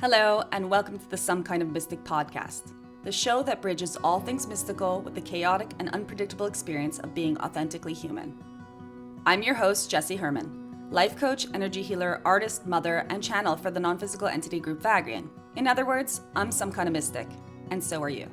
Hello, and welcome to the Some Kind of Mystic podcast, the show that bridges all things mystical with the chaotic and unpredictable experience of being authentically human. I'm your host, Jessie Herman, life coach, energy healer, artist, mother, and channel for the non-physical entity group Vagrein. In other words, I'm some kind of mystic, and so are you.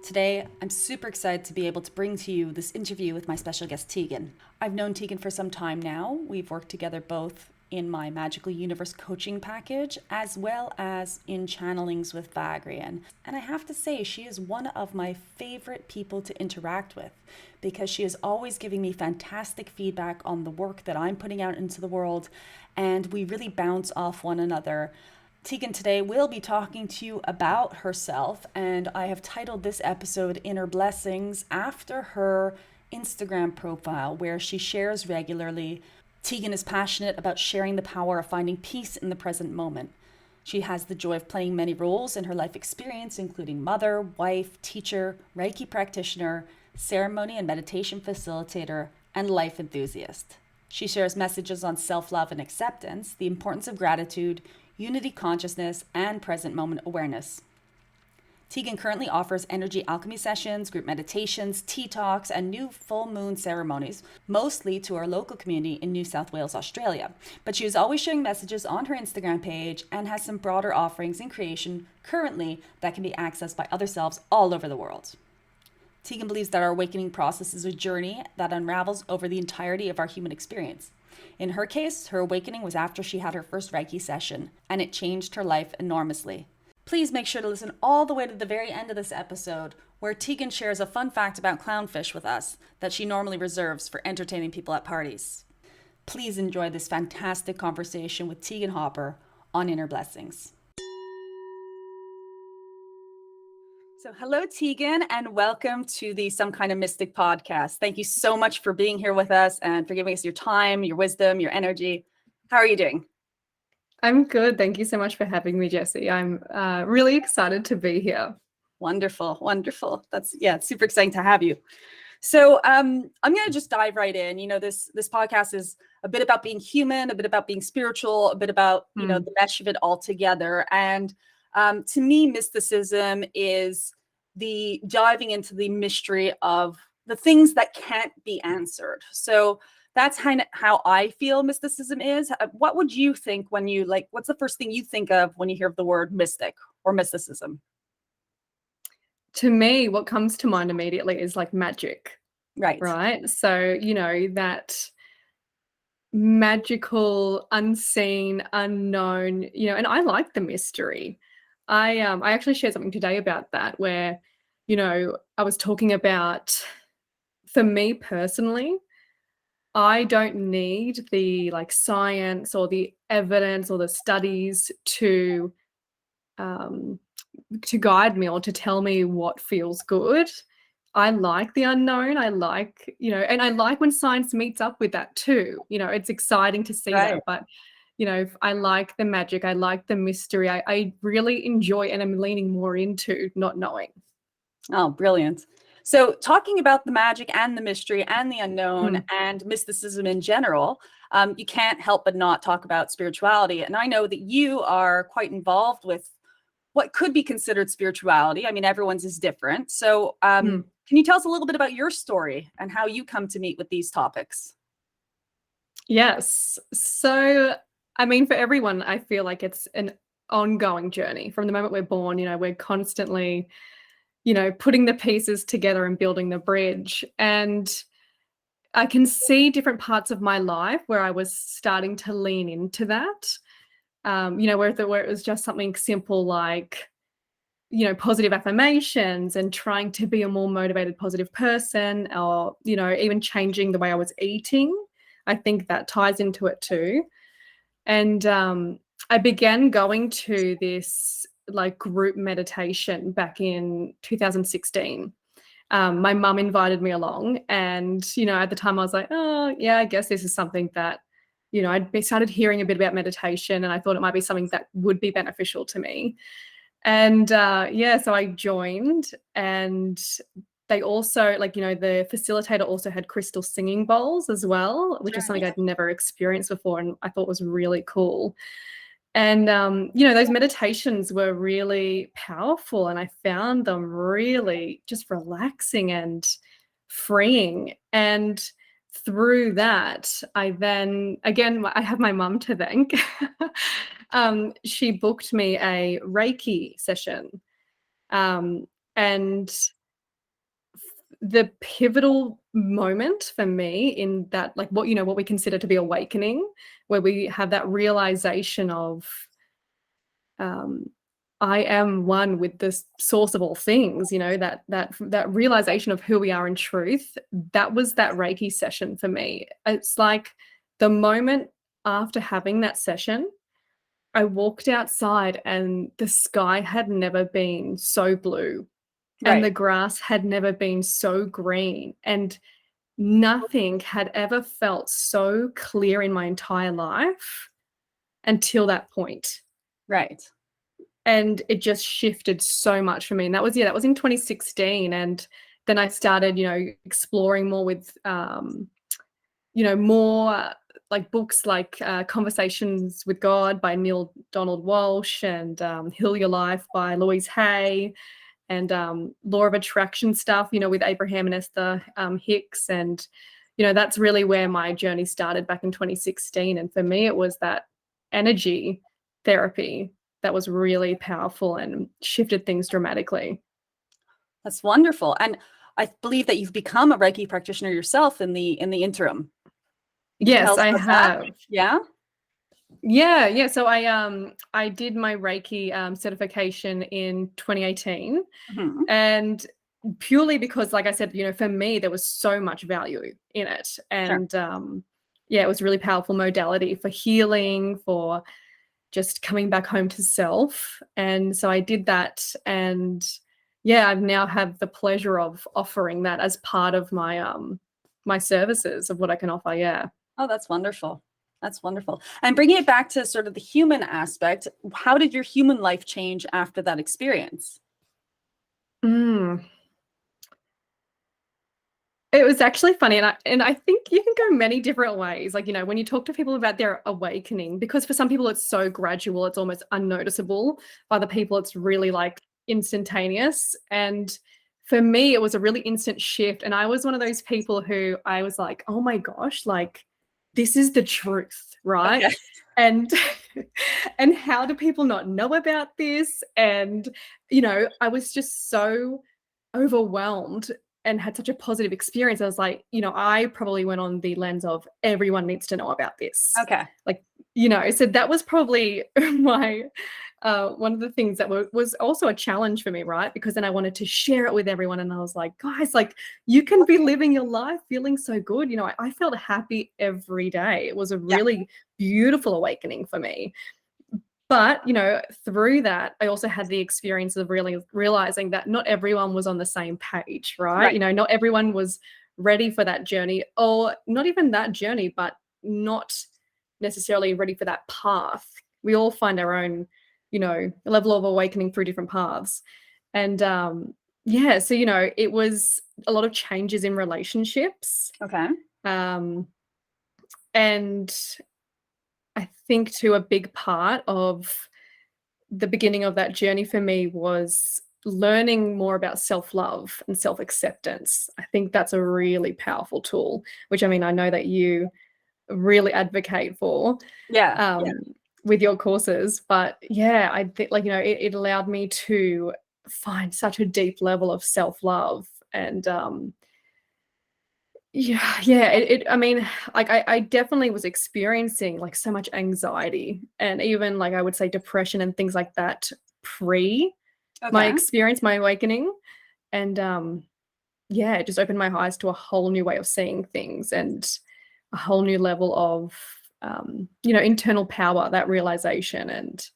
Today, I'm super excited to be able to bring to you this interview with my special guest, Teagan. I've known Teagan for some time now. We've worked together both in my Magical Universe coaching package, as well as in channelings with Vagrein. And I have to say, she is one of my favorite people to interact with because she is always giving me fantastic feedback on the work that I'm putting out into the world, and we really bounce off one another. Teagan today will be talking to you about herself, and I have titled this episode Inner Blessings after her Instagram profile, where she shares regularly. Teagan is passionate about sharing the power of finding peace in the present moment. She has the joy of playing many roles in her life experience, including mother, wife, teacher, Reiki Practitioner, ceremony and meditation facilitator, and Life Enthusiast. She shares messages on self-love and acceptance, the importance of gratitude, unity consciousness, and present moment awareness. Teagan currently offers energy alchemy sessions, group meditations, tea talks, and new full moon ceremonies, mostly to our local community in New South Wales, Australia. But she is always sharing messages on her Instagram page and has some broader offerings in creation currently that can be accessed by other selves all over the world. Teagan believes that our awakening process is a journey that unravels over the entirety of our human experience. In her case, her awakening was after she had her first Reiki session, and it changed her life enormously. Please make sure to listen all the way to the very end of this episode, where Teagan shares a fun fact about clownfish with us that she normally reserves for entertaining people at parties. Please enjoy this fantastic conversation with Teagan Hoper on Inner Blessings. So hello, Teagan, and welcome to the Some Kind of Mystic podcast. Thank you so much for being here with us and for giving us your time, your wisdom, your energy. How are you doing? I'm good. Thank you so much for having me, Jessie. I'm really excited to be here. Wonderful, wonderful. It's super exciting to have you. So I'm going to just dive right in. You know, this podcast is a bit about being human, a bit about being spiritual, a bit about, the mesh of it all together. And to me, mysticism is the diving into the mystery of the things that can't be answered. So that's kind of how I feel mysticism is. What would you think when you what's the first thing you think of when you hear the word mystic or mysticism? To me, what comes to mind immediately is like magic. Right. So, that magical, unseen, unknown, and I like the mystery. I actually shared something today about that where, I was talking about, for me personally, I don't need the science or the evidence or the studies to guide me or to tell me what feels good. I like the unknown. I like, and I like when science meets up with that too. It's exciting to see that, but I like the magic. I like the mystery. I really enjoy and I'm leaning more into not knowing. Oh, brilliant. So talking about the magic and the mystery and the unknown and mysticism in general, you can't help but not talk about spirituality. And I know that you are quite involved with what could be considered spirituality. I mean, everyone's is different. So can you tell us a little bit about your story and how you come to meet with these topics? Yes. So, I mean, for everyone, I feel like it's an ongoing journey. From the moment we're born, we're constantly putting the pieces together and building the bridge. And I can see different parts of my life where I was starting to lean into that, where it was just something simple like, positive affirmations and trying to be a more motivated, positive person, or, even changing the way I was eating. I think that ties into it too. And I began going to this group meditation back in 2016. My mum invited me along, and at the time I was like, oh yeah, I guess this is something that I'd started hearing a bit about meditation, and I thought it might be something that would be beneficial to me. And so I joined, and they also the facilitator also had crystal singing bowls as well, which is something I'd never experienced before, and I thought was really cool. And, you know, those meditations were really powerful, and I found them really just relaxing and freeing. And through that, I then, again, I have my mum to thank. She booked me a Reiki session. Um, and the pivotal moment for me in that, like, what, you know, what we consider to be awakening, where we have that realization of, um, I am one with this source of all things, you know, that realization of who we are in truth. That was that Reiki session for me. It's like the moment after having that session, I walked outside and the sky had never been so blue and Right. the grass had never been so green, and nothing had ever felt so clear in my entire life until that point. Right. And it just shifted so much for me. And that was, yeah, that was in 2016. And then I started, you know, exploring more with, you know, more like books like Conversations with God by Neil Donald Walsh, and Heal Your Life by Louise Hay, and Law of Attraction stuff, you know, with Abraham and Esther Hicks. And, you know, that's really where my journey started back in 2016. And for me, it was that energy therapy that was really powerful and shifted things dramatically. That's wonderful. And I believe that you've become a Reiki practitioner yourself in the interim. Can you tell Yes, us I about that? have. Yeah. Yeah, yeah. So I did my Reiki certification in 2018, Mhm. and purely because, like I said, you know, for me there was so much value in it. Sure. And yeah, it was a really powerful modality for healing, for just coming back home to self. And so I did that, and yeah, I now have the pleasure of offering that as part of my my services of what I can offer. Yeah. Oh, that's wonderful. That's wonderful. And bringing it back to sort of the human aspect, how did your human life change after that experience? Mm. It was actually funny, and I think you can go many different ways. Like, you know, when you talk to people about their awakening, because for some people it's so gradual, it's almost unnoticeable. For other people, it's really like instantaneous. And for me, it was a really instant shift. And I was one of those people who I was like, oh my gosh, like this is the truth, right? Okay. And and how do people not know about this? And you know, I was just so overwhelmed and had such a positive experience. I was like, you know, I probably went on the lens of everyone needs to know about this. Okay. Like, you know, so that was probably my one of the things that was also a challenge for me, right? Because then I wanted to share it with everyone, and I was like, guys, like you can be living your life feeling so good. You know, I felt happy every day. It was a Yeah. really beautiful awakening for me. But, you know, through that, I also had the experience of really realizing that not everyone was on the same page, right? Right. You know, not everyone was ready for that journey, or not even that journey, but not necessarily ready for that path. We all find our own, you know, level of awakening through different paths. And yeah, so, you know, it was a lot of changes in relationships. Okay. Um, and I think too, a big part of the beginning of that journey for me was learning more about self-love and self-acceptance. I think that's a really powerful tool, which I mean, I know that you really advocate for Yeah. um, Yeah. with your courses. But yeah, I think, like, you know, it allowed me to find such a deep level of self-love. And yeah, I mean, like I definitely was experiencing like so much anxiety, and even like I would say depression and things like that pre my Okay. experience, my awakening. And yeah, it just opened my eyes to a whole new way of seeing things, and a whole new level of you know, internal power, that realization. And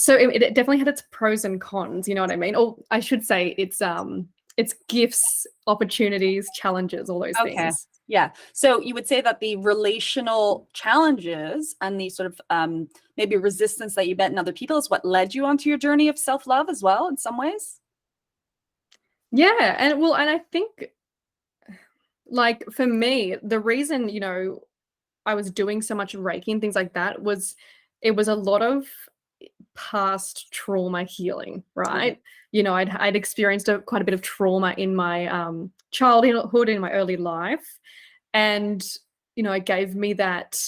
so it definitely had its pros and cons, you know what I mean? Or I should say it's gifts, opportunities, challenges, all those Okay. things. Yeah. So you would say that the relational challenges and the sort of maybe resistance that you met in other people is what led you onto your journey of self-love as well in some ways? Yeah, and well, and I think, like, for me, the reason, you know, I was doing so much Reiki and things like that was it was a lot of past trauma healing, right? Okay. You know, I'd experienced quite a bit of trauma in my childhood, in my early life, and you know, it gave me that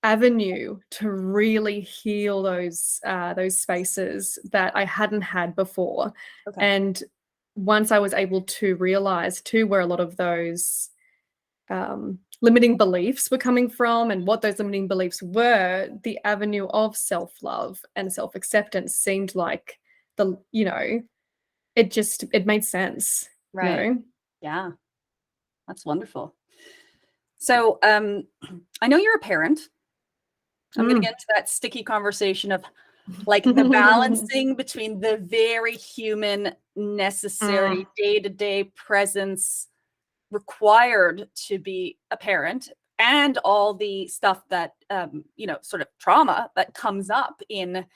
avenue to really heal those spaces that I hadn't had before. Okay. And once I was able to realize too where a lot of those limiting beliefs were coming from and what those limiting beliefs were, the avenue of self-love and self-acceptance seemed like it made sense, you Right. know. Yeah. That's wonderful. So, I know you're a parent. I'm going to Mm. get into that sticky conversation of like the balancing between the very human, necessary Mm. day-to-day presence required to be a parent and all the stuff that, sort of trauma that comes up in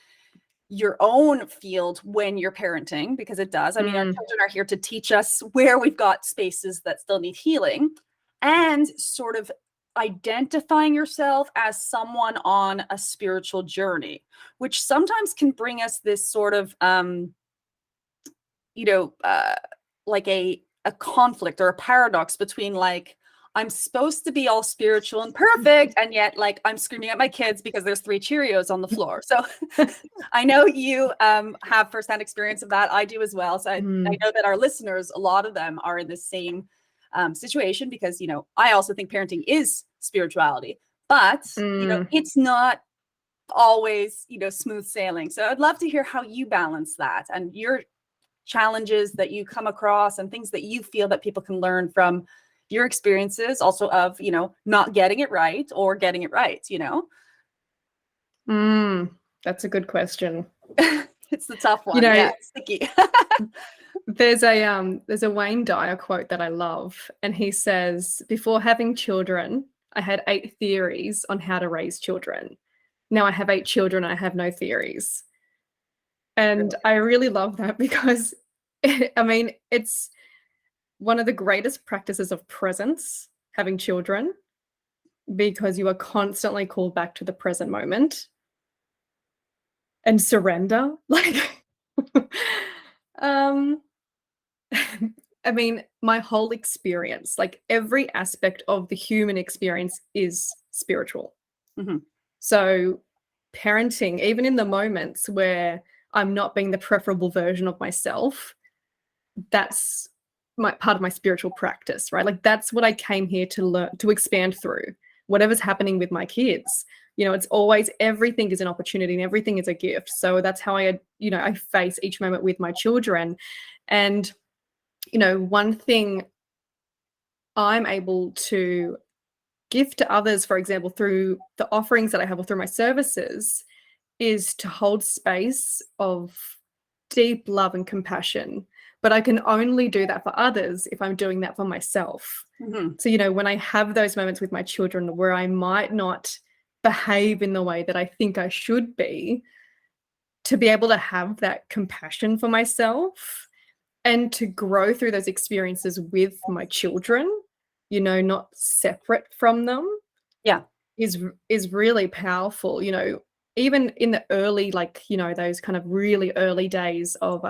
your own field when you're parenting, because it does. I mean, our Mm. children are here to teach us where we've got spaces that still need healing, and sort of identifying yourself as someone on a spiritual journey, which sometimes can bring us this sort of, you know, uh, like a conflict or a paradox between like, I'm supposed to be all spiritual and perfect, and yet like I'm screaming at my kids because there's 3 Cheerios on the floor. So I know you have firsthand experience of that. I do as well. So I Mm. know that our listeners, a lot of them are in the same situation, because, I also think parenting is spirituality, but, Mm. it's not always, smooth sailing. So I'd love to hear how you balance that and your challenges that you come across and things that you feel that people can learn from your experiences, also of, not getting it right or getting it right. Mm. That's a good question. It's the tough You one. know, Yeah, it's sticky. there's a Wayne Dyer quote that I love, and he says, "Before having children, I had 8 theories on how to raise children. Now I have 8 children, and I have no theories." And I really love that because, I mean, it's one of the greatest practices of presence, having children, because you are constantly called back to the present moment and surrender. Like, um, I mean, my whole experience, like every aspect of the human experience is spiritual. Mhm. So, parenting, even in the moments where I'm not being the preferable version of myself, that's my part of my spiritual practice, right? Like that's what I came here to learn, to expand through. Whatever's happening with my kids, it's always, everything is an opportunity and everything is a gift. So that's how I face each moment with my children. And one thing I'm able to give to others, for example, through the offerings that I have or through my services, is to hold space of deep love and compassion. But I can only do that for others if I'm doing that for myself. Mhm. So, when I have those moments with my children where I might not behave in the way that I think I should to be able to have that compassion for myself and to grow through those experiences with my children, not separate from them, Yeah. is really powerful. Even in the early, like, those kind of really early days of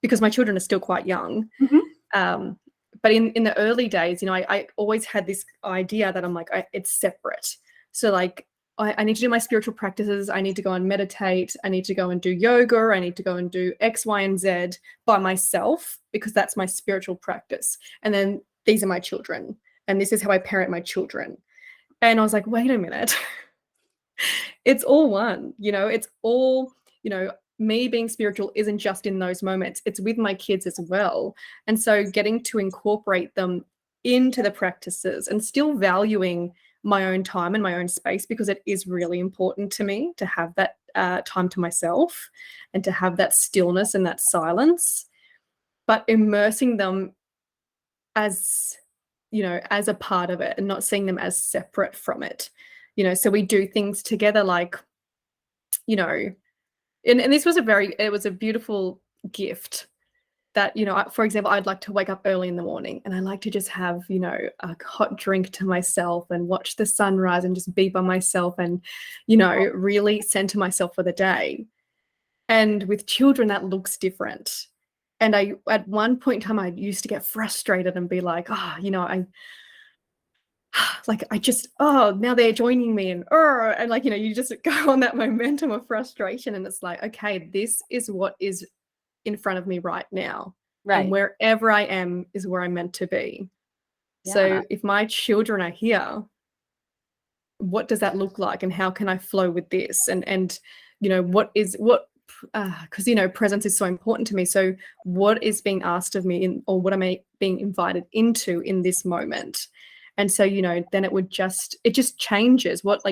because my children are still quite young. Mhm. um but in the early days, I always had this idea that I'm like, it's separate. So like, I need to do my spiritual practices, I need to go and meditate, I need to go and do yoga, I need to go and do X, Y, and Z by myself because that's my spiritual practice. And then these are my children, and this is how I parent my children. And I was like, wait a minute. It's all one, it's all, me being spiritual isn't just in those moments, it's with my kids as well. And so getting to incorporate them into the practices and still valuing my own time and my own space, because it is really important to me to have that time to myself and to have that stillness and that silence, but immersing them as as a part of it and not seeing them as separate from it. So we do things together, like, you know and this was it was a beautiful gift that, for example, I'd like to wake up early in the morning and I like to just have, a hot drink to myself and watch the sunrise and just be by myself and, really center myself for the day. And with children, that looks different. And at one point in time, I used to get frustrated and be like, now they're joining me and like, you just go on that momentum of frustration. And it's like, okay, this is what is in front of me right now. And Right. wherever I am is where I'm meant to be. Yeah. So if my children are here, what does that look like? And how can I flow with this? And because presence is so important to me. So what is being asked of me or what am I being invited into in this moment? And so, then it just changes what,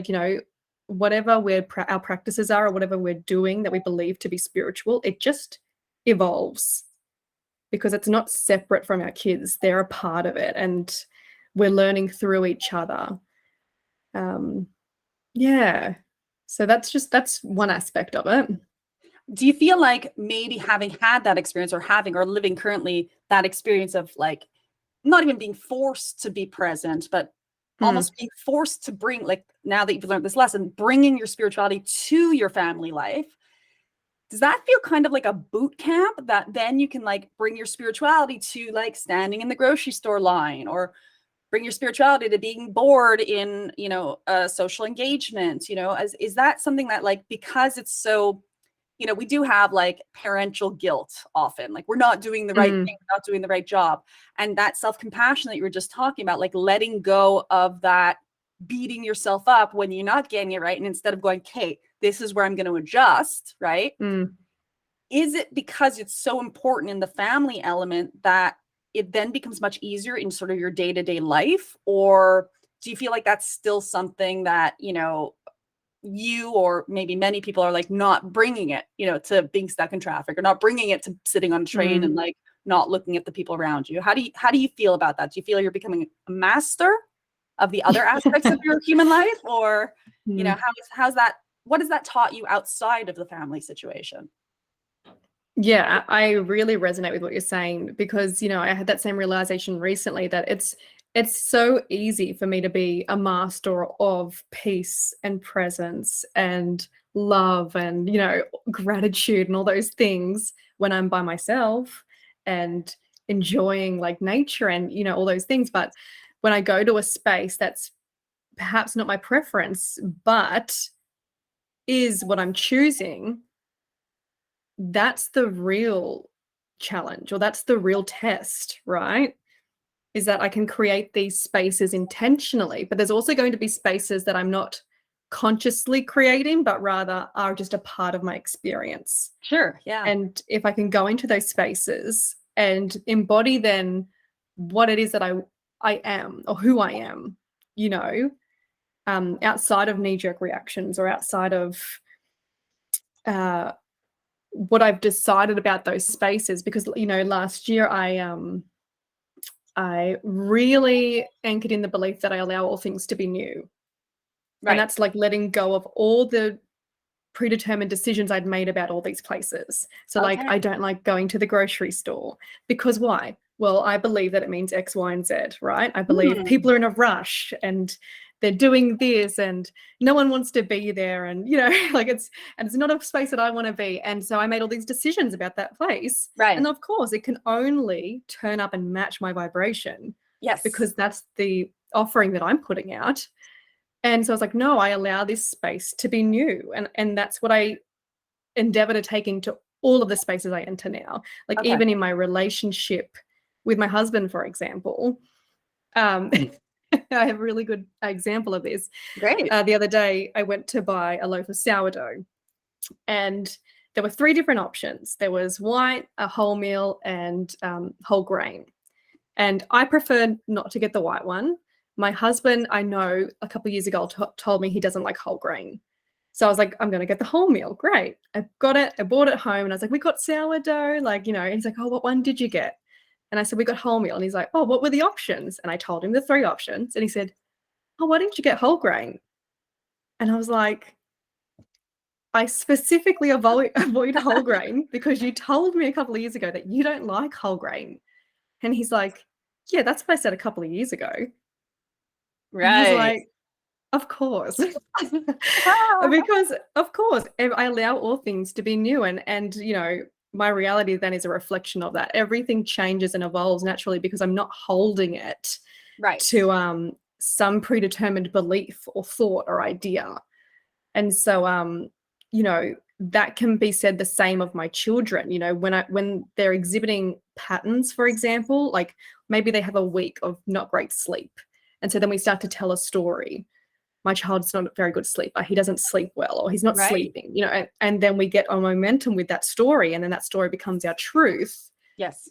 whatever our practices are or whatever we're doing that we believe to be spiritual, it just evolves because it's not separate from our kids. They're a part of it and we're learning through each other. Yeah. So that's one aspect of it. Do you feel like maybe having had that experience or living currently that experience of like not even being forced to be present, but almost being forced to bring, like now that you've learned this lesson, bringing your spirituality to your family life, does that feel kind of like a boot camp that then you can like bring your spirituality to like standing in the grocery store line or bring your spirituality to being bored in, a social engagement, is that something that like, because it's so, we do have like parental guilt often, like we're not doing the right thing, we're not doing the right job. And that self-compassion that you were just talking about, like letting go of that beating yourself up when you're not getting it right. And instead of going, okay, this is where I'm going to adjust, right? Is it because it's so important in the family element that it then becomes much easier in sort of your day-to-day life? Or do you feel like that's still something that, you or maybe many people are like not bringing it, to being stuck in traffic or not bringing it to sitting on a train and like not looking at the people around you? How do you feel about that? Do you feel you're becoming a master of the other aspects of your human life? Or, how's that, what has that taught you outside of the family situation? Yeah, I really resonate with what you're saying because, I had that same realization recently that it's so easy for me to be a master of peace and presence and love and, gratitude and all those things when I'm by myself and enjoying like nature and, all those things. But when I go to a space that's perhaps not my preference, but is what I'm choosing, that's the real challenge or that's the real test, right? Is that I can create these spaces intentionally, but there's also going to be spaces that I'm not consciously creating, but rather are just a part of my experience. Sure. Yeah. And if I can go into those spaces and embody then what it is that I am or who I am, outside of knee-jerk reactions or outside of what I've decided about those spaces, because last year I really anchored in the belief that I allow all things to be new. Right. And that's like letting go of all the predetermined decisions I'd made about all these places. So like I don't like going to the grocery store because why? Well, I believe that it means X, Y, and Z, right? I believe people are in a rush and they're doing this and no one wants to be there and like it's not a space that I want to be. And so I made all these decisions about that place. Right. And of course it can only turn up and match my vibration. Yes. Because that's the offering that I'm putting out. And so I was like, no, I allow this space to be new. And that's what I endeavor to take into all of the spaces I enter now. Like even in my relationship with my husband, for example, I have a really good example of this. Great. The other day, I went to buy a loaf of sourdough and there were 3 different options. There was white, a wholemeal, and whole grain. And I prefer not to get the white one. My husband, I know a couple of years ago, told me he doesn't like whole grain. So I was like, I'm going to get the wholemeal. Great. I got it. I bought it home and I was like, we got sourdough. Like, he's like, oh, what one did you get? And I said, we got wholemeal. And he's like, oh, what were the options? And I told him the 3 options. And he said, oh, why didn't you get whole grain? And I was like, I specifically avoid whole grain because you told me a couple of years ago that you don't like whole grain. And he's like, yeah, that's what I said a couple of years ago. And I was Right. like, of course. Because of course, I allow all things to be new, and you know, my reality then is a reflection of that. Everything changes and evolves naturally because I'm not holding it Right. to some predetermined belief or thought or idea. And so you know, that can be said the same of my children. You know, when they're exhibiting patterns, for example, like maybe they have a week of not great sleep, and so then we start to tell a story. My child's not a very good sleeper. He doesn't sleep well, or he's not Right. sleeping, you know, and then we get a momentum with that story, and then that story becomes our truth. Yes.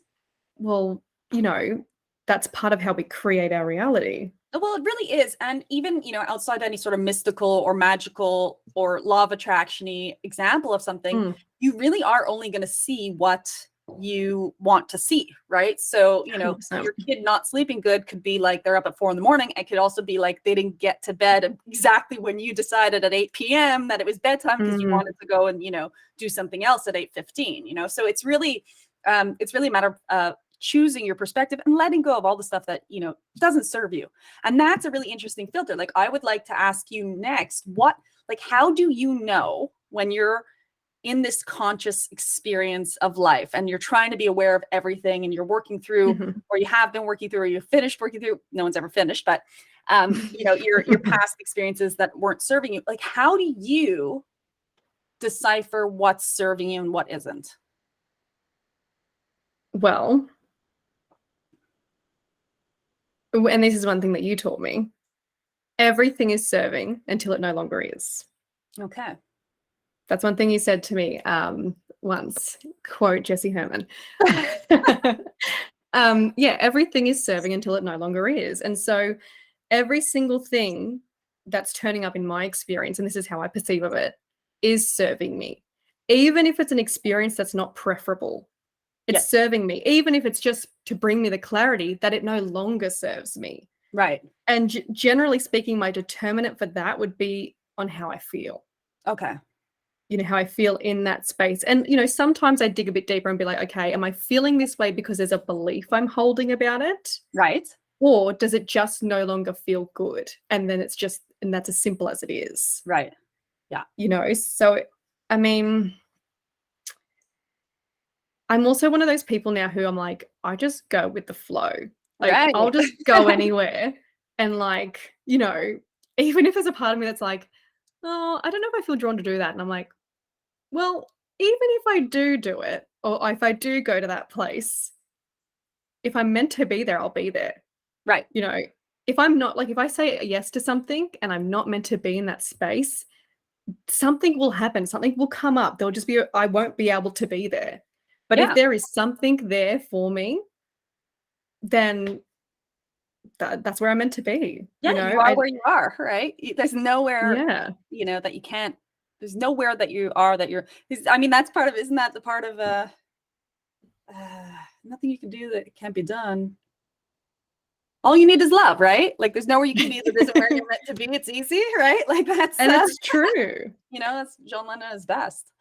Well, you know, that's part of how we create our reality. Well, it really is. And even, you know, outside any sort of mystical or magical or law of attraction-y example of something, you really are only going to see what you want to see, right? So, you know, 100%. your kid not sleeping good could be like they're up at 4 a.m. It could also be like they didn't get to bed exactly when you decided at 8 p.m. that it was bedtime because you wanted to go and, you know, do something else at 8:15, you know? So it's really a matter of choosing your perspective and letting go of all the stuff that, you know, doesn't serve you. And that's a really interesting filter. Like, I would like to ask you next, how do you know when you're in this conscious experience of life and you're trying to be aware of everything and you're working through, or you have been working through, or you finished working through, no one's ever finished, but you know, your past experiences that weren't serving you, like, how do you decipher what's serving you and what isn't? Well, and this is one thing that you taught me. Everything is serving until it no longer is. Okay. That's one thing you said to me once. Quote Jessie Herman. Yeah, everything is serving until it no longer is. And so every single thing that's turning up in my experience, and this is how I perceive of it, is serving me. Even if it's an experience that's not preferable, it's serving me. Even if it's just to bring me the clarity that it no longer serves me. Right. And generally speaking, my determinant for that would be on how I feel. Okay. You know, how I feel in that space. And, you know, sometimes I dig a bit deeper and be like, okay, am I feeling this way because there's a belief I'm holding about it? Right. Or does it just no longer feel good? And then it's just, and that's as simple as it is. Right. Yeah. You know, so, I mean, I'm also one of those people now who I'm like, I just go with the flow. Like, Right. I'll just go anywhere. And like, you know, even if there's a part of me that's like, oh, I don't know if I feel drawn to do that. And I'm like, well, even if I do it, or if I do go to that place, if I'm meant to be there, I'll be there. Right. You know, if I'm not, like, if I say yes to something and I'm not meant to be in that space, something will happen. Something will come up. There'll just be, I won't be able to be there. But if there is something there for me, then that's where I'm meant to be. Yeah, you know, you are where you are, right? There's nowhere, you know, that you can't, there's nowhere that you are that you're, I mean, that's part of, isn't that the part of nothing you can do that can't be done. All you need is love, right? Like, there's nowhere you can be that isn't where you're meant to be. It's easy, right? Like, that's, and it's true. You know, that's John Lennon at his best.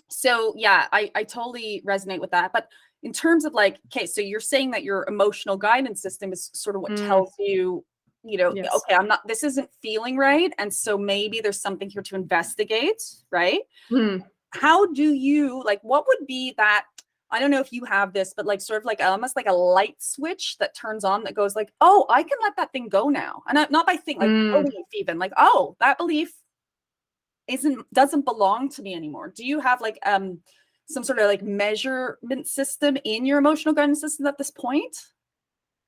So yeah, I totally resonate with that. But in terms of like, okay, so you're saying that your emotional guidance system is sort of what tells you, you know, okay, this isn't feeling right. And so maybe there's something here to investigate, right? How do you, like, what would be that, I don't know if you have this, but like sort of like almost like a light switch that turns on that goes like, oh, I can let that thing go now. And not by thing, like belief even, like, oh, that belief doesn't belong to me anymore. Do you have like some sort of like measurement system in your emotional guidance system at this point?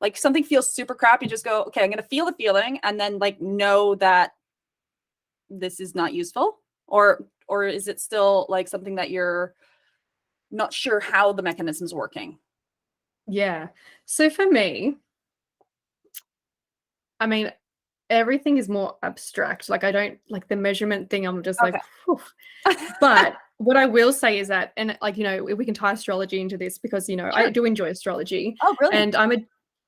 Like, something feels super crap, you just go, okay, I'm gonna feel the feeling and then like know that this is not useful? Or is it still like something that you're not sure how the mechanism's working? Yeah. So for me, I mean, everything is more abstract. Like, I don't like the measurement thing. I'm just like, but what I will say is that, and like, you know, we can tie astrology into this because, you know, I do enjoy astrology. Oh, brilliant. And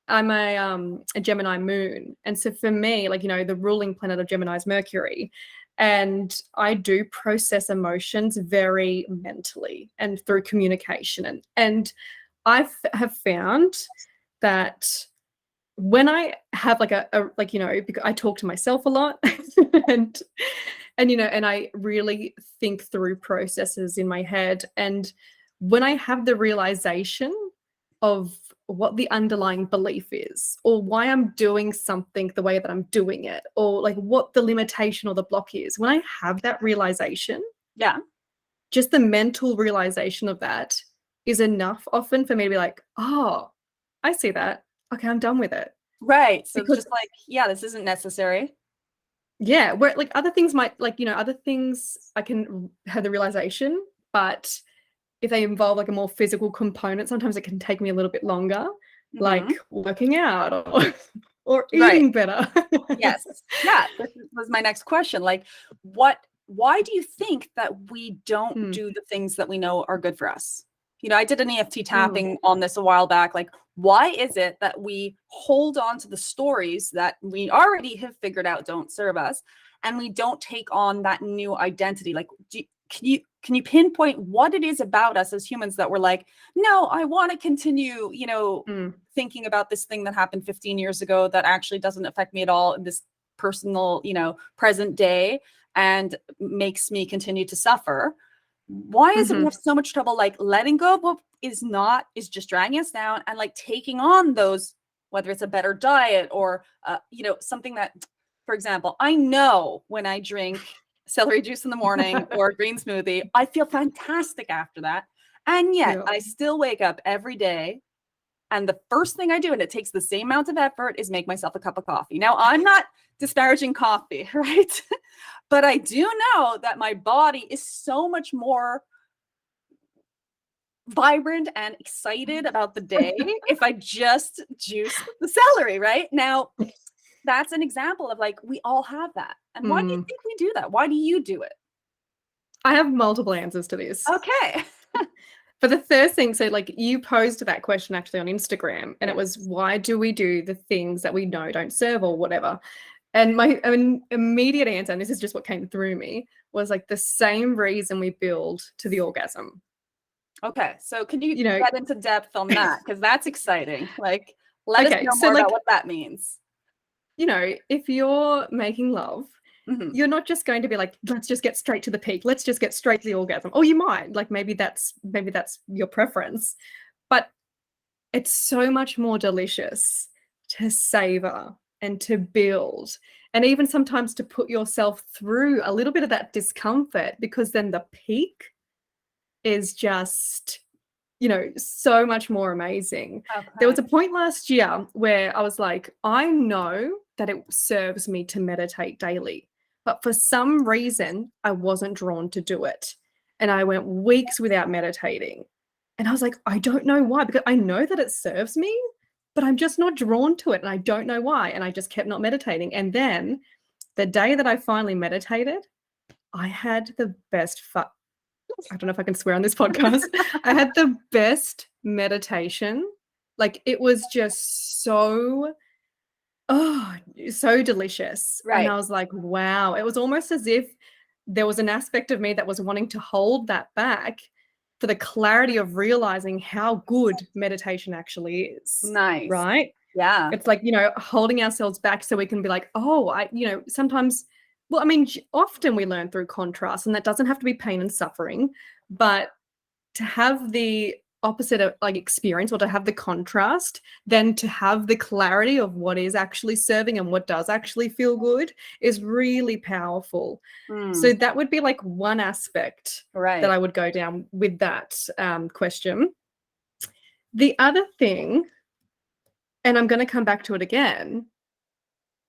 I'm a Gemini moon. And so for me, like, you know, the ruling planet of Gemini is Mercury. And I do process emotions very mentally and through communication. And I have found that when I have like like, you know, because I talk to myself a lot and and I really think through processes in my head. And when I have the realization of what the underlying belief is, or why I'm doing something the way that I'm doing it, or like what the limitation or the block is, when I have that realization, Yeah. just the mental realization of that is enough often for me to be like, oh, I see that. Okay, I'm done with it. Right. So it's Because just like, yeah, this isn't necessary. yeah, where like other things might, like, other things I can have the realization, but if they involve like a more physical component, sometimes it can take me a little bit longer, Hmm. like working out or or Right. eating better. Yes. Yeah. This was my next question. Like, why do you think that we don't Mm, do the things that we know are good for us? I did an EFT mm, tapping on this a while back. Like, why is it that we hold on to the stories that we already have figured out don't serve us, and we don't take on that new identity? Like, can you pinpoint what it is about us as humans that we're like, no, I want to continue, mm, thinking about this thing that happened 15 years ago that actually doesn't affect me at all in this personal, present day, and makes me continue to suffer? Why is it we mhm, have so much trouble like letting go of what is just dragging us down, and like taking on those, whether it's a better diet or something that, for example, I know when I drink celery juice in the morning or a green smoothie, I feel fantastic after that. And yet yeah. I still wake up every day, and the first thing I do, and it takes the same amount of effort, is make myself a cup of coffee. Now, I'm not disparaging coffee, right? But I do know that my body is so much more vibrant and excited about the day if I just juice the celery, right? Now, that's an example of like, we all have that. And why do you Mm. think we do that? Why do you do it? I have multiple answers to this. Okay. But the first thing, so like you posed that question actually on Instagram, and it was, Yes. why do we do the things that we know don't serve or whatever? And my immediate answer, and this is just what came through me, was like the same reason we build to the orgasm. Okay. So can you You know, get into depth on that? Because that's exciting. Like, let us okay, know so more about like, what that means. if you're making love, Hmm. you're not just going to be like, let's just get straight to the peak. Let's just get straight to the orgasm. Or you might, like maybe that's your preference. But it's so much more delicious to savor and to build, and even sometimes to put yourself through a little bit of that discomfort, because then the peak is just, so much more amazing. There Okay. was a point last year where I was like, I know that it serves me to meditate daily, but for some reason, I wasn't drawn to do it. And I went weeks without meditating. And I was like, I don't know why, because I know that it serves me, but I'm just not drawn to it. And I don't know why. And I just kept not meditating. And then the day that I finally meditated, I had the best I don't know if I can swear on this podcast. I had the best meditation. Like, it was just so delicious. And Right. I was like, wow. It was almost as if there was an aspect of me that was wanting to hold that back for the clarity of realizing how good meditation actually is. Nice. Right? Yeah. It's like, holding ourselves back so we can be like, oh, sometimes, well, I mean, often we learn through contrast, and that doesn't have to be pain and suffering, but to have the opposite of like experience, or to have the contrast, then to have the clarity of what is actually serving and what does actually feel good is really powerful. So Mm, that would be like one aspect that right. I would go down with that question. The other thing, and I'm going to come back to it again,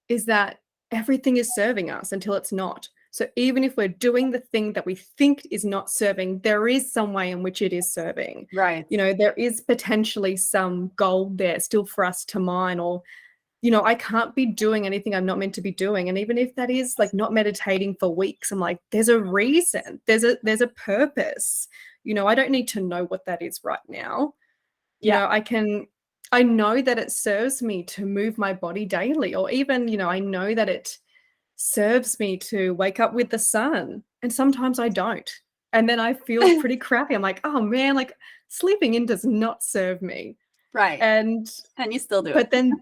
is that everything is serving us until it's not. So even if we're doing the thing that we think is not serving, there is some way in which it is serving. Right. There is potentially some gold there still for us to mine, or, I can't be doing anything I'm not meant to be doing. And even if that is like not meditating for weeks, I'm like, there's a reason, there's a purpose. I don't need to know what that is right now. Yeah. I know that it serves me to move my body daily, or even, I know that it serves me to wake up with the sun, and sometimes I don't. And then I feel pretty crappy. I'm like, oh man, like sleeping in does not serve me. Right. And And you still do it. but then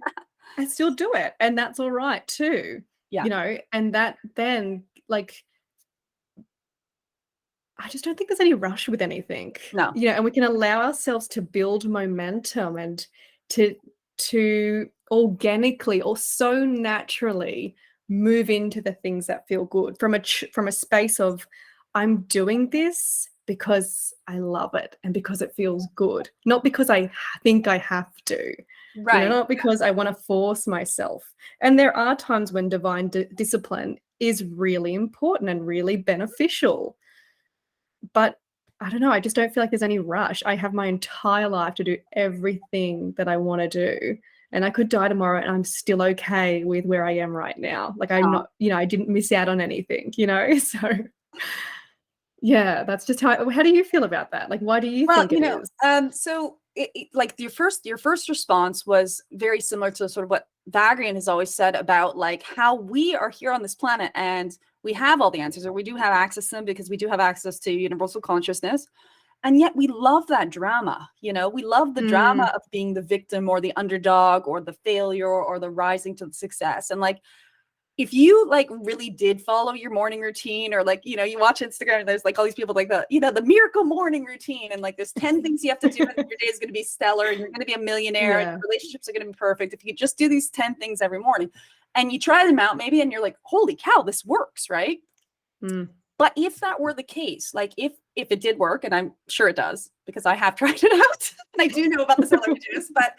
I still do it, and that's all right too. Yeah. You know, and that then like I just don't think there's any rush with anything. No. You know, and we can allow ourselves to build momentum and to organically or so naturally move into the things that feel good from a space of I'm doing this because I love it and because it feels good, not because I think I have to. You know, Right. not because I want to force myself. And there are times when divine discipline is really important and really beneficial. But I don't know, I just don't feel like there's any rush. I have my entire life to do everything that I want to do. And I could die tomorrow and I'm still okay with where I am right now. Like I'm not, you know, I didn't miss out on anything, you know? So yeah, that's just how do you feel about that? Like, why do you think it is? So like your first response was very similar to sort of what Vagrein has always said about like how we are here on this planet and we have all the answers, or we do have access to them because we do have access to universal consciousness. And yet we love that drama, you know, we love the drama of being the victim or the underdog or the failure or the rising to the success. And like, if you like really did follow your morning routine, or like, you know, you watch Instagram and there's like all these people like the, you know, the miracle morning routine, and like there's 10 things you have to do and your day is going to be stellar and you're going to be a millionaire and your relationships are going to be perfect if you just do these 10 things every morning and you try them out maybe and you're like, holy cow, this works, right? But if that were the case, like if it did work, and I'm sure it does because I have tried it out and I do know about the celery juice, but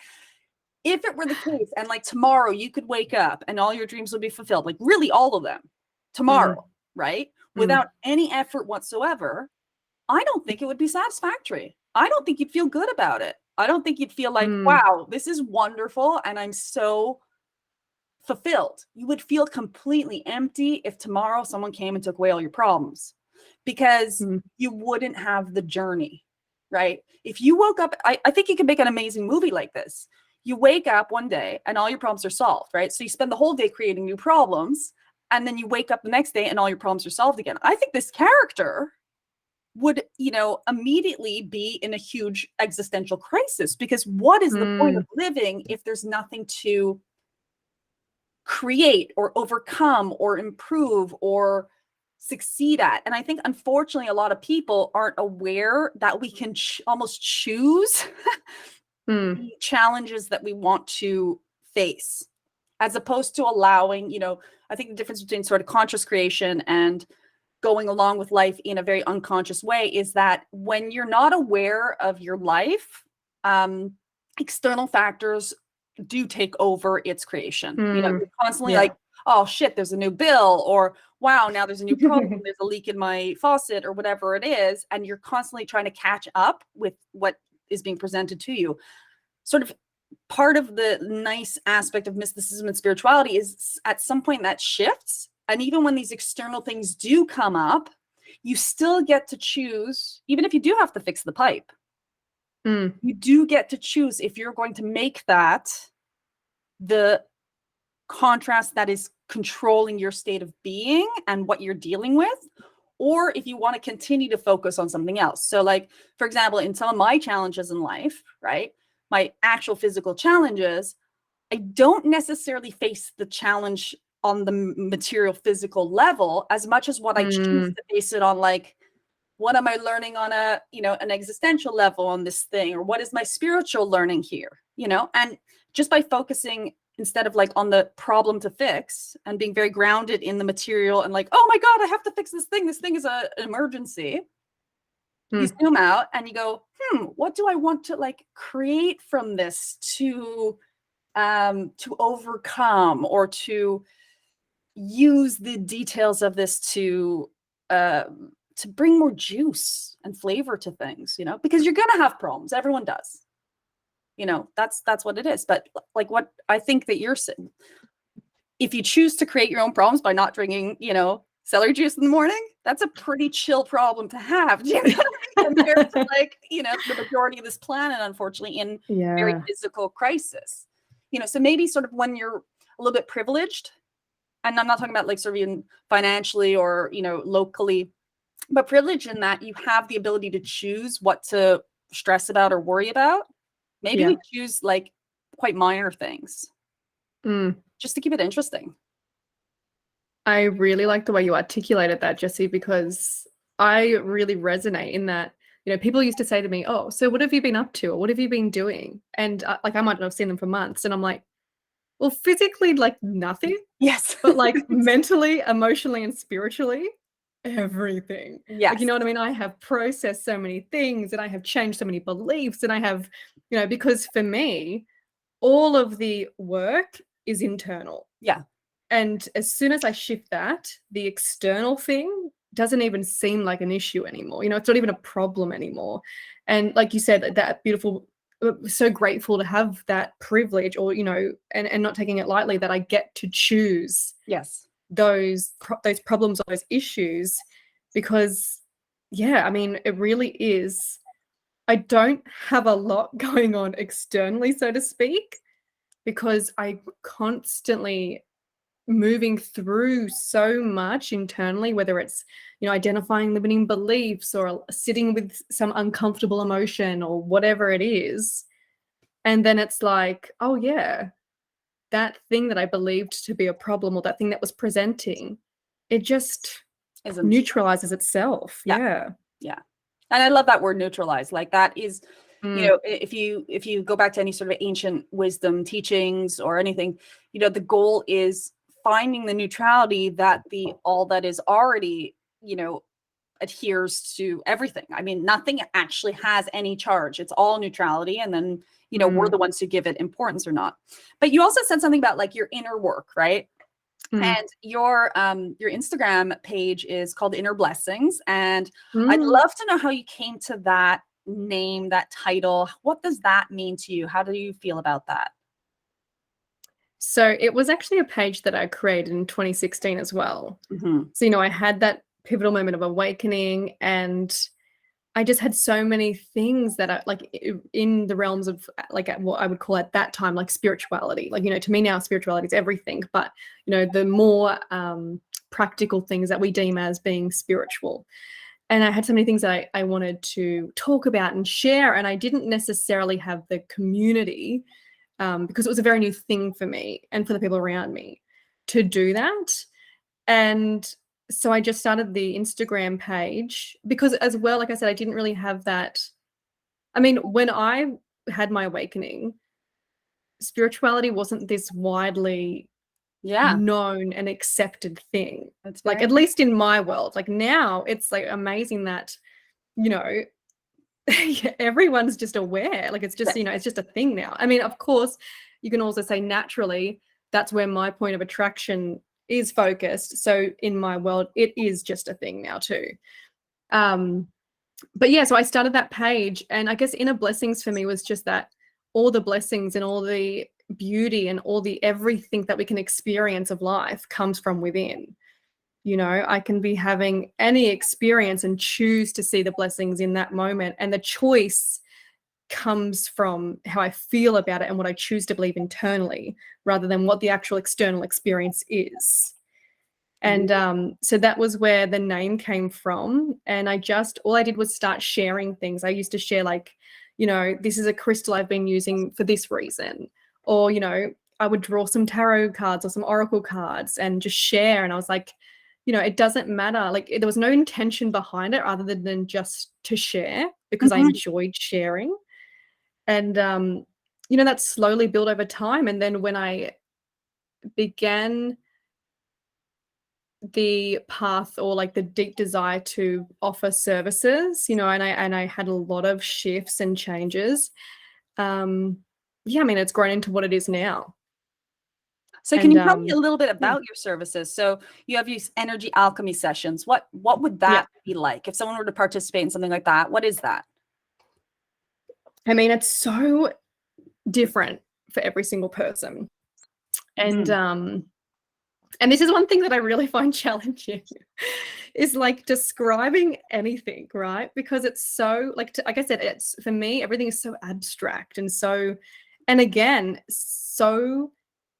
if it were the case and like tomorrow you could wake up and all your dreams would be fulfilled, like really all of them tomorrow, right? Without any effort whatsoever, I don't think it would be satisfactory. I don't think you'd feel good about it. I don't think you'd feel like, wow, this is wonderful and I'm so fulfilled. You would feel completely empty if tomorrow someone came and took away all your problems, because you wouldn't have the journey, right? If you woke up, I think you could make an amazing movie like this. You wake up one day and all your problems are solved, right? So you spend the whole day creating new problems, and then you wake up the next day and all your problems are solved again. I think this character would, you know, immediately be in a huge existential crisis, because what is the point of living if there's nothing to create or overcome or improve or succeed at? And I think unfortunately a lot of people aren't aware that we can almost choose the challenges that we want to face, as opposed to allowing, you know, I think the difference between sort of conscious creation and going along with life in a very unconscious way is that when you're not aware of your life, external factors do take over its creation. You know, you're constantly like, oh shit, there's a new bill, or wow, now there's a new problem, there's a leak in my faucet, or whatever it is, and you're constantly trying to catch up with what is being presented to you. Sort of part of the nice aspect of mysticism and spirituality is at some point that shifts, and even when these external things do come up, you still get to choose, even if you do have to fix the pipe, you do get to choose if you're going to make that the contrast that is controlling your state of being and what you're dealing with, or if you want to continue to focus on something else. So like, for example, in some of my challenges in life, right, my actual physical challenges, I don't necessarily face the challenge on the material physical level as much as what I choose to face it on, like, what am I learning on a, you know, an existential level on this thing, or what is my spiritual learning here, you know? And just by focusing instead of like on the problem to fix and being very grounded in the material and like, oh my God, I have to fix this thing is an emergency. You zoom out and you go, what do I want to like create from this to overcome, or to use the details of this to bring more juice and flavor to things, you know, because you're gonna have problems. Everyone does, you know, that's what it is. But like what I think that you're saying, if you choose to create your own problems by not drinking, you know, celery juice in the morning, that's a pretty chill problem to have, you know, compared to like, you know, the majority of this planet, unfortunately, in very physical crisis, you know. So maybe sort of when you're a little bit privileged, and I'm not talking about like sort of even financially or, you know, locally, but privileged in that you have the ability to choose what to stress about or worry about. Maybe Yeah. we choose like quite minor things Mm. just to keep it interesting. I really like the way you articulated that, Jessie, because I really resonate in that, you know, people used to say to me, "Oh, so what have you been up to? Or what have you been doing?" And like I might not have seen them for months, and I'm like, "Well, physically, like nothing, Yes. but like mentally, emotionally, and spiritually, everything." Like, you Yes. know what I mean? I have processed so many things, and I have changed so many beliefs, and I have, you know, because for me, all of the work is internal. Yeah. And as soon as I shift that, the external thing doesn't even seem like an issue anymore. You know, it's not even a problem anymore. And like you said, that beautiful, so grateful to have that privilege, or, you know, and not taking it lightly, that I get to choose Yes. those problems or those issues, because yeah, I mean, it really is. I don't have a lot going on externally, so to speak, because I constantly moving through so much internally, whether it's, you know, identifying limiting beliefs or sitting with some uncomfortable emotion or whatever it is. And then it's like, oh yeah, that thing that I believed to be a problem, or that thing that was presenting, it just Isn't. neutralizes itself. Yeah. Yeah. Yeah. And I love that word neutralize. Like that is, you Mm, know, if you go back to any sort of ancient wisdom teachings or anything, you know, the goal is finding the neutrality that the all that is already, you know, adheres to everything. I mean, nothing actually has any charge. It's all neutrality. And then, you know, we're mm, the ones who give it importance or not. But you also said something about like your inner work, right? mm, And your Instagram page is called Inner Blessings. And I'd mm. love to know how you came to that name, that title. What does that mean to you? How do you feel about that? So it was actually a page that I created in 2016 as well. Hmm. So, you know, I had that pivotal moment of awakening, and I just had so many things that I like in the realms of like what I would call at that time like spirituality. Like, you know, to me now spirituality is everything, but you know, the more practical things that we deem as being spiritual. And I had so many things that I wanted to talk about and share, and I didn't necessarily have the community, because it was a very new thing for me and for the people around me to do that. And so I just started the Instagram page because, as well, like I said, I didn't really have that. I mean, when I had my awakening, spirituality wasn't this widely Yeah, known and accepted thing. that's Like, very at interesting. least in my world, like now it's like amazing that, you know, everyone's just aware. Like, it's just, you know, it's just a thing now. I mean, of course, you can also say naturally, that's where my point of attraction is focused. So in my world, it is just a thing now too. Um, but yeah, so I started that page, and I guess inner blessings for me was just that all the blessings and all the beauty and all the everything that we can experience of life comes from within. You know, I can be having any experience and choose to see the blessings in that moment. And the choice comes from how I feel about it and what I choose to believe internally, rather than what the actual external experience is. And Mhm. so that was where the name came from. And all I did was start sharing things. I used to share, like, you know, this is a crystal I've been using for this reason. Or, you know, I would draw some tarot cards or some oracle cards and just share. And I was like, you know, it doesn't matter. Like, there was no intention behind it other than just to share because I Mhm. enjoyed sharing. And, you know, that slowly built over time. And then when I began the path, or like the deep desire to offer services, you know, and I had a lot of shifts and changes. Um, yeah, I mean, it's grown into what it is now. So can And you tell me a little bit yeah, about your services? So you have these energy alchemy sessions. What would yeah. that be like if someone were to participate in something like that? What is that? I mean, it's so different for every single person. And Mhm. and this is one thing that I really find challenging is like describing anything, right? Because it's so like I said, it's for me, everything is so abstract and so, and again, so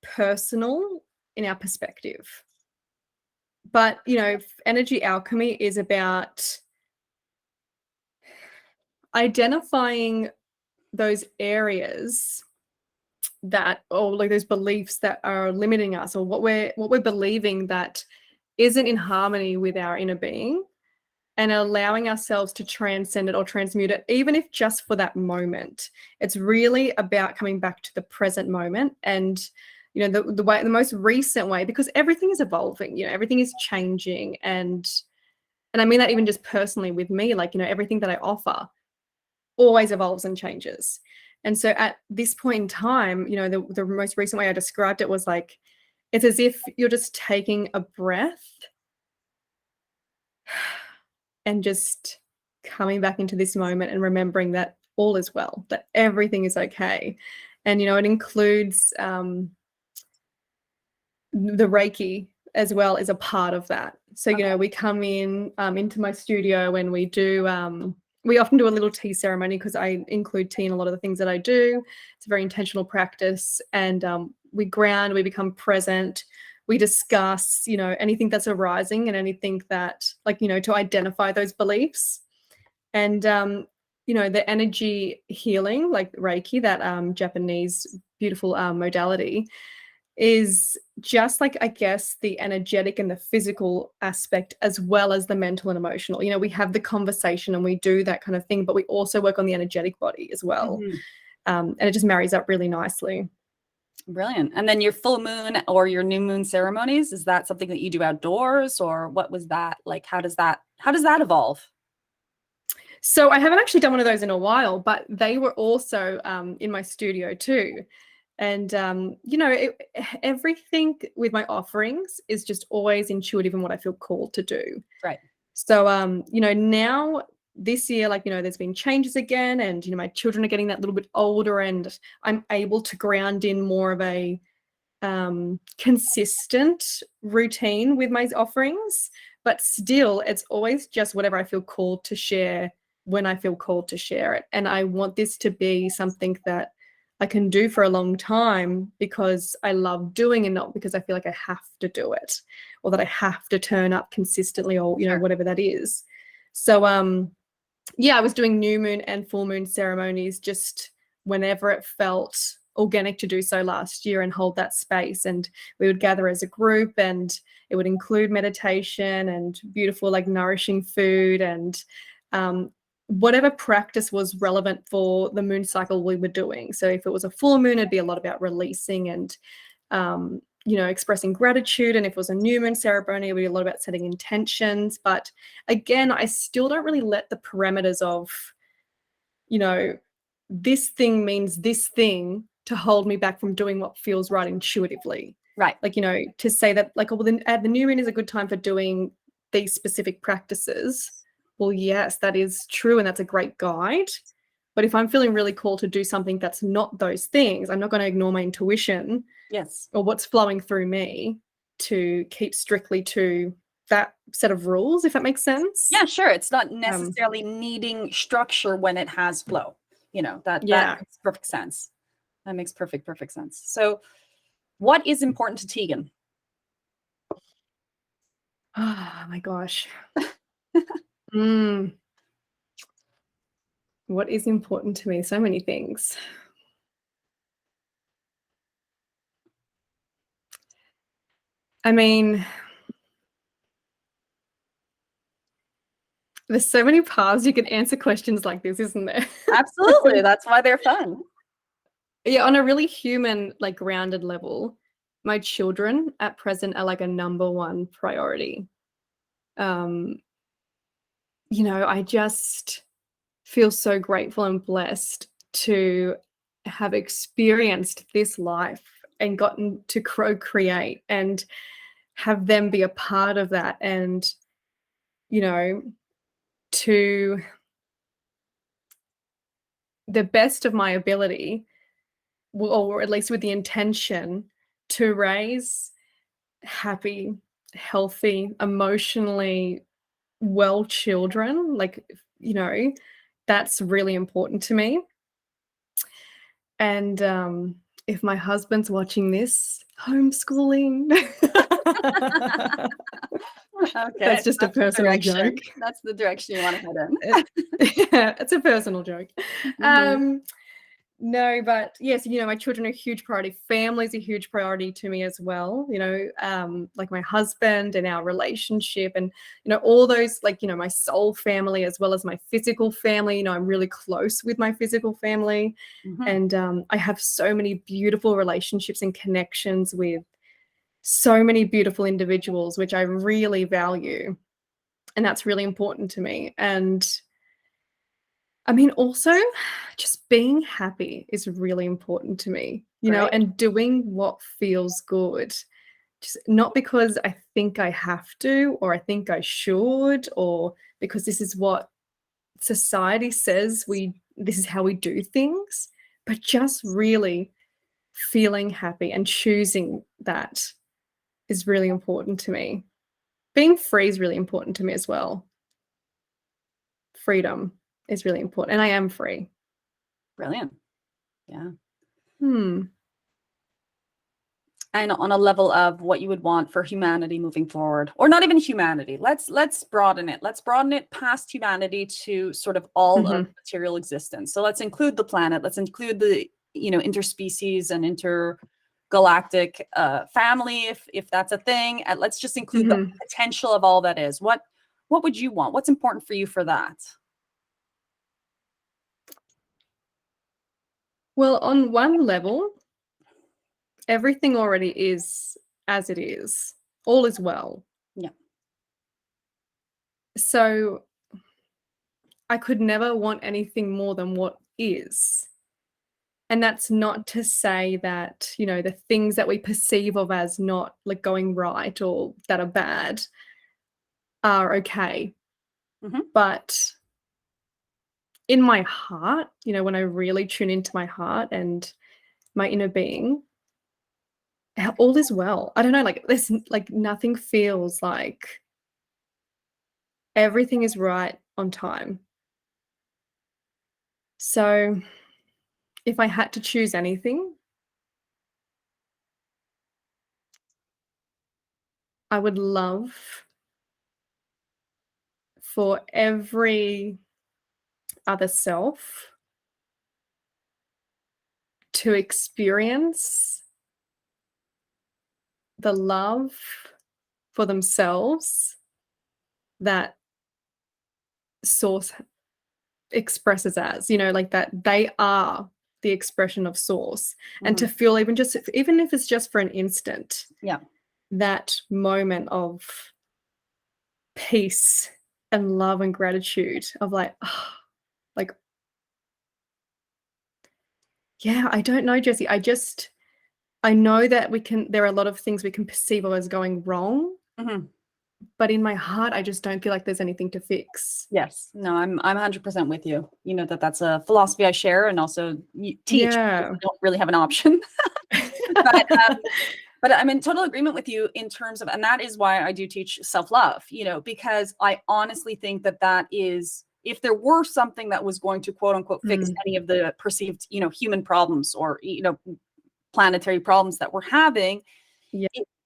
personal in our perspective. But, you know, energy alchemy is about identifying those areas that, or like those beliefs that are limiting us, or what we're believing that isn't in harmony with our inner being, and allowing ourselves to transcend it or transmute it, even if just for that moment. It's really about coming back to the present moment. And you know, the most recent way, because everything is evolving, you know, everything is changing. And I mean that even just personally with me, like, you know, everything that I offer always evolves and changes. And so at this point in time, you know, the most recent way I described it was like, it's as if you're just taking a breath and just coming back into this moment and remembering that all is well, that everything is okay. And, you know, it includes the Reiki as well as a part of that. So, you know, we come in into my studio and we do, we often do a little tea ceremony because I include tea in a lot of the things that I do. It's a very intentional practice. And we ground, we become present, we discuss, you know, anything that's arising and anything that, like, you know, to identify those beliefs. And, you know, the energy healing, like Reiki, that Japanese beautiful modality, is just like, I guess, the energetic and the physical aspect, as well as the mental and emotional. You know, we have the conversation and we do that kind of thing, but we also work on the energetic body as well. And it just marries up really nicely. Brilliant. And then your full moon or your new moon ceremonies, is that something that you do outdoors, or what was that like? How does that evolve? So I haven't actually done one of those in a while, but they were also in my studio too. And, you know, everything with my offerings is just always intuitive in what I feel called to do. Right. So, you know, now this year, like, you know, there's been changes again, and, you know, my children are getting that little bit older, and I'm able to ground in more of a consistent routine with my offerings. But still, it's always just whatever I feel called to share when I feel called to share it. And I want this to be something that I can do for a long time because I love doing, and not because I feel like I have to do it, or that I have to turn up consistently, or, you know, whatever that is. So, yeah, I was doing new moon and full moon ceremonies just whenever it felt organic to do so last year, and hold that space. And we would gather as a group, and it would include meditation and beautiful, like, nourishing food, and whatever practice was relevant for the moon cycle we were doing. So if it was a full moon, it'd be a lot about releasing and, you know, expressing gratitude. And if it was a new moon ceremony, it would be a lot about setting intentions. But again, I still don't really let the parameters of, you know, this thing means this thing to hold me back from doing what feels right intuitively. Right. Like, you know, to say that, like, oh, well, then the new moon is a good time for doing these specific practices. Well, yes, that is true, and that's a great guide. But if I'm feeling really called to do something that's not those things, I'm not going to ignore my intuition, Yes, or what's flowing through me, to keep strictly to that set of rules, if that makes sense. yeah, sure. It's not necessarily needing structure when it has flow. You know, that makes perfect sense. That makes perfect sense. So what is important to Teagan? Oh my gosh. What is important to me? So many things. I mean, there's so many paths you can answer questions like this, isn't there? Absolutely. That's why they're fun. Yeah, on a really human, like, grounded level, my children at present are like a number one priority. You know, I just feel so grateful and blessed to have experienced this life and gotten to create and have them be a part of that. And, you know, to the best of my ability, or at least with the intention, to raise happy, healthy, emotionally well children. Like, you know, that's really important to me. And if my husband's watching this, homeschooling. Okay, That's just a that's the personal direction. joke. That's the direction you want to head It yeah, it's a personal joke. in. No, but yes, my children are a huge priority. Family's a huge priority to me as well. Like my husband and our relationship, and all those, like my soul family as well as my physical family. I'm really close with my physical family, and I have so many beautiful relationships and connections with so many beautiful individuals, which I really value, and that's really important to me. And I mean, also just being happy is really important to me, Great. and doing what feels good. Just not because I think I have to, or I think I should, or because this is what society says this is how we do things, but just really feeling happy and choosing that is really important to me. Being free is really important to me as well. Freedom is really important, and I am free. Brilliant. Yeah. And on a level of what you would want for humanity moving forward, or not even humanity, let's broaden it. Let's broaden it past humanity to sort of all of material existence. So let's include the planet. Let's include the interspecies and intergalactic family, if that's a thing. And let's just include the potential of all that is. What would you want? What's important for you for that? Well, on one level, everything already is as it is. All is well. Yeah. So I could never want anything more than what is. And that's not to say that, the things that we perceive of as not like going right or that are bad are okay. But in my heart, when I really tune into my heart and my inner being, all is well. I don't know, like there's like nothing feels like everything is right on time. So if I had to choose anything, I would love for every other self to experience the love for themselves that Source expresses as, like that they are the expression of Source, and to feel even if it's just for an instant, that moment of peace and love and gratitude of like, yeah, I don't know, Jessie. I know that there are a lot of things we can perceive of as going wrong, but in my heart, I just don't feel like there's anything to fix. Yes. No, I'm 100% with you. That's a philosophy I share and also teach. Yeah. I don't really have an option. But I'm in total agreement with you in terms of, and that is why I do teach self-love, because I honestly think that is, if there were something that was going to quote unquote fix any of the perceived, human problems or, planetary problems that we're having,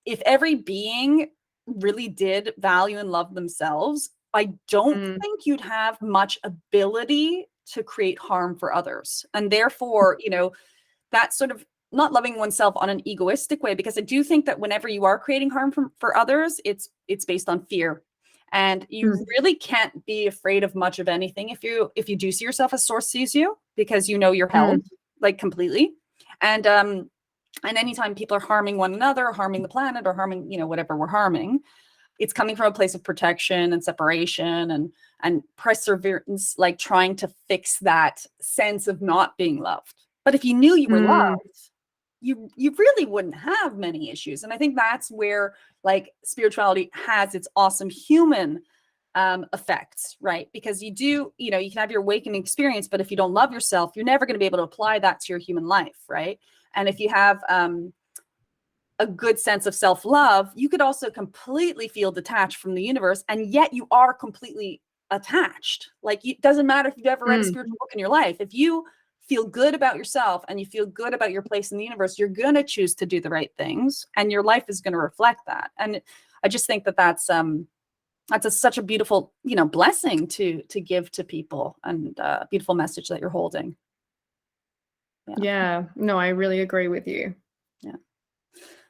if every being really did value and love themselves, I don't think you'd have much ability to create harm for others. And therefore, that sort of not loving oneself on an egoistic way, because I do think that whenever you are creating harm for others, it's based on fear. And you really can't be afraid of much of anything if you do see yourself as Source sees you, because you're held like completely. And anytime people are harming one another, harming the planet, or harming, whatever we're harming, it's coming from a place of protection and separation and perseverance, like trying to fix that sense of not being loved. But if you knew you were loved, you really wouldn't have many issues. And I think that's where like spirituality has its awesome human effects, right? Because you can have your awakening experience, but if you don't love yourself, you're never going to be able to apply that to your human life, right? And if you have a good sense of self-love, you could also completely feel detached from the universe, and yet you are completely attached. Like, it doesn't matter if you've ever read a spiritual book in your life. If you feel good about yourself and you feel good about your place in the universe, you're going to choose to do the right things, and your life is going to reflect that. And I just think that that's That's such a beautiful, blessing to give to people, and a beautiful message that you're holding. Yeah, no, I really agree with you. Yeah.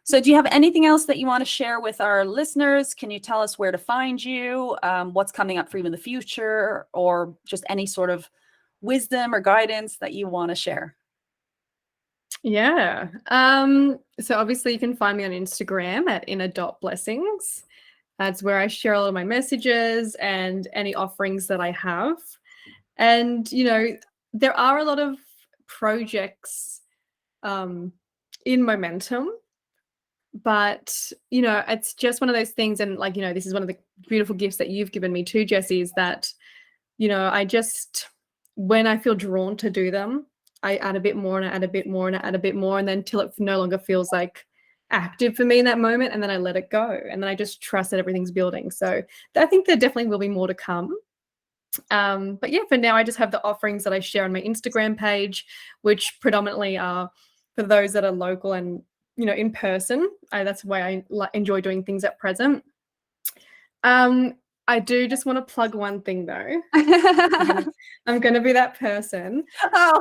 So do you have anything else that you want to share with our listeners? Can you tell us where to find you, what's coming up for you in the future, or just any sort of wisdom or guidance that you want to share? Yeah. So obviously you can find me on Instagram at inner.blessings. That's where I share all of my messages and any offerings that I have. And, there are a lot of projects in momentum, but, it's just one of those things. And like, this is one of the beautiful gifts that you've given me too, Jessie, is that, I just, when I feel drawn to do them, I add a bit more and I add a bit more and I add a bit more, and then till it no longer feels like active for me in that moment, and then I let it go, and then I just trust that everything's building. So I think there definitely will be more to come. But yeah, for now I just have the offerings that I share on my Instagram page, which predominantly are for those that are local and in person. That's the way I enjoy doing things at present. I do just want to plug one thing though. I'm gonna be that person. Oh.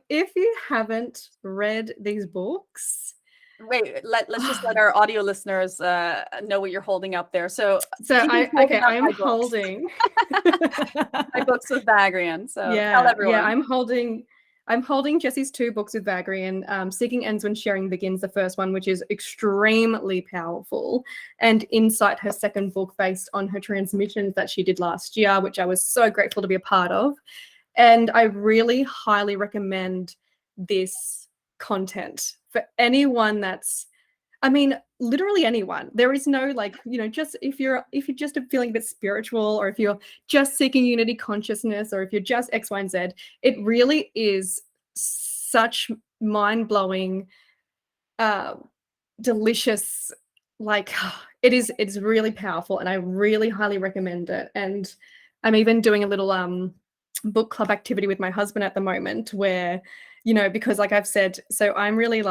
If you haven't read these books, wait, let's just let our audio listeners know what you're holding up there. So I am holding my books with Vagrein. So tell yeah, everyone. I'm holding Jessie's 2 books with Vagrein. Seeking Ends When Sharing Begins, the first one, which is extremely powerful, and Insight, her second book, based on her transmissions that she did last year, which I was so grateful to be a part of. And I really highly recommend this content for anyone that's, literally anyone. There is no just if you're just feeling a bit spiritual, or if you're just seeking unity consciousness, or if you're just X, Y, and Z, it really is such mind-blowing, delicious, it's really powerful, and I really highly recommend it. And I'm even doing a little book club activity with my husband at the moment, where because like I've said, so I'm really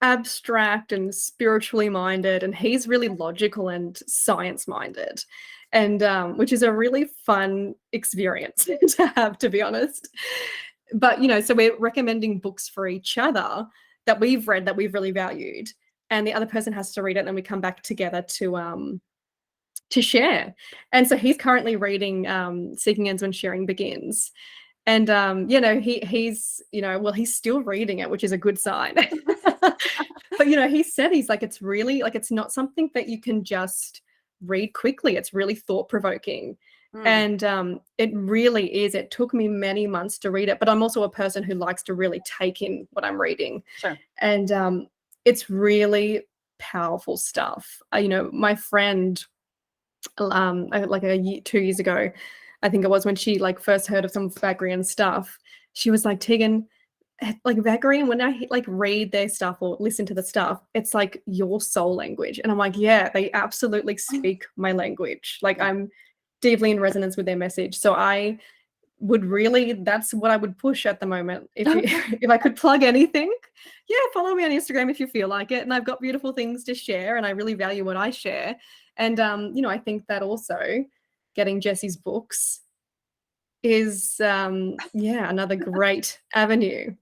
abstract and spiritually minded, and he's really logical and science minded, and which is a really fun experience to have, to be honest. But so we're recommending books for each other that we've read, that we've really valued, and the other person has to read it, and we come back together to share. And so he's currently reading Seeking Ends When Sharing Begins. And he's he's still reading it, which is a good sign. But he said, he's like, it's really it's not something that you can just read quickly. It's really thought-provoking. And it really is. It took me many months to read it, but I'm also a person who likes to really take in what I'm reading. Sure. And it's really powerful stuff. My friend, like 2 years ago, I think it was, when she first heard of some Vagrein stuff, she was like, Teagan, Vagrein, when I read their stuff or listen to the stuff, it's like your soul language. And I'm like, yeah, they absolutely speak my language. I'm deeply in resonance with their message. So I would really, that's what I would push at the moment. If I could plug anything, yeah, follow me on Instagram if you feel like it. And I've got beautiful things to share, and I really value what I share. And I think that also getting Jessie's books is another great avenue.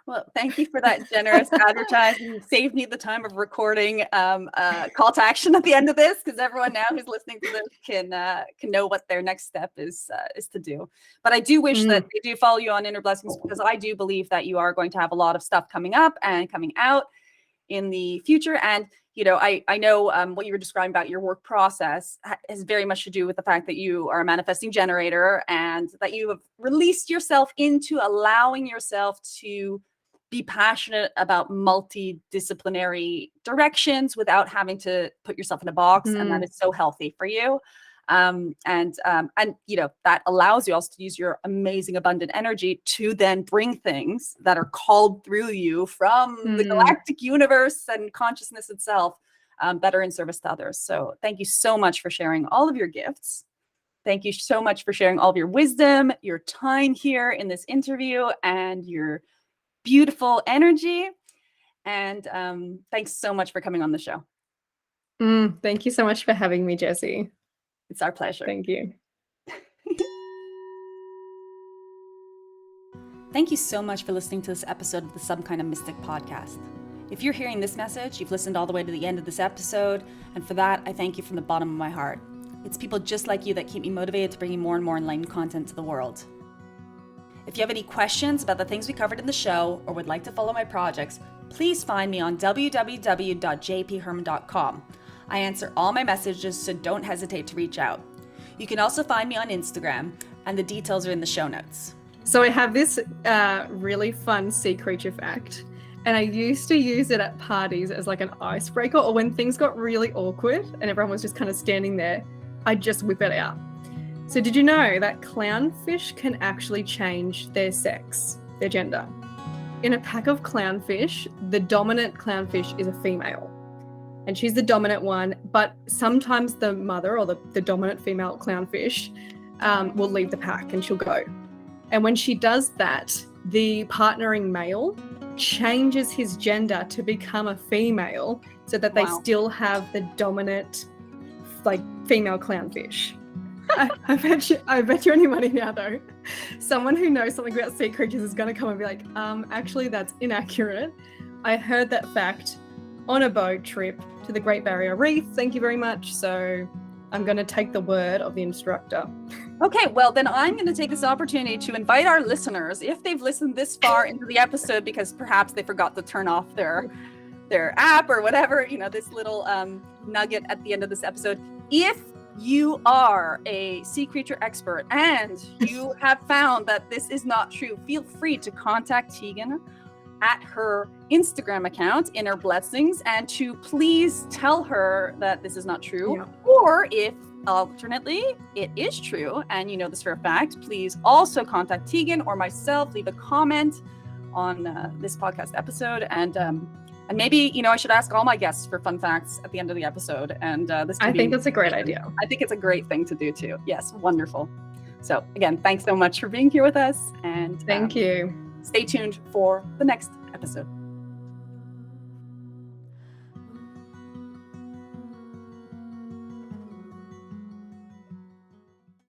Well, thank you for that generous advertising. You saved me the time of recording call to action at the end of this, because everyone now who's listening to this can know what their next step is to do. But I do wish that they do follow you on Inner Blessings, because I do believe that you are going to have a lot of stuff coming up and coming out in the future. And I know what you were describing about your work process has very much to do with the fact that you are a manifesting generator, and that you have released yourself into allowing yourself to be passionate about multidisciplinary directions without having to put yourself in a box. And that is so healthy for you. And that allows you also to use your amazing abundant energy to then bring things that are called through you from the galactic universe and consciousness itself, that are in service to others. So thank you so much for sharing all of your gifts. Thank you so much for sharing all of your wisdom, your time here in this interview, and your beautiful energy. And thanks so much for coming on the show. Thank you so much for having me, Jessie. It's our pleasure. Thank you. Thank you so much for listening to this episode of the Some Kind of Mystic podcast. If you're hearing this message, you've listened all the way to the end of this episode, and for that, I thank you from the bottom of my heart. It's people just like you that keep me motivated to bring you more and more enlightened content to the world. If you have any questions about the things we covered in the show or would like to follow my projects, please find me on www.jpherman.com. I answer all my messages, so don't hesitate to reach out. You can also find me on Instagram, and the details are in the show notes. So I have this really fun sea creature fact, and I used to use it at parties as like an icebreaker, or when things got really awkward and everyone was just kind of standing there, I'd just whip it out. So did you know that clownfish can actually change their sex, their gender? In a pack of clownfish, the dominant clownfish is a female, and she's the dominant one, but sometimes the mother or the dominant female clownfish will leave the pack and she'll go. And when she does that, the partnering male changes his gender to become a female so that they still have the dominant, like, female clownfish. I bet you any money now, though. Someone who knows something about sea creatures is going to come and be like, actually, that's inaccurate. I heard that fact on a boat trip to the Great Barrier Reef. Thank you very much. So I'm going to take the word of the instructor. Okay, well, then I'm going to take this opportunity to invite our listeners, if they've listened this far into the episode because perhaps they forgot to turn off their app or whatever, this little nugget at the end of this episode. If you are a sea creature expert and you have found that this is not true, feel free to contact Teagan at her Instagram account, Inner Blessings, and to please tell her that this is not true. Yeah. Or if alternately it is true and you know this for a fact, please also contact Teagan or myself, leave a comment on this podcast episode, and maybe I should ask all my guests for fun facts at the end of the episode, and I think that's a great idea. I think it's a great thing to do too. Yes, wonderful. So again, thanks so much for being here with us, and thank you. Stay tuned for the next episode.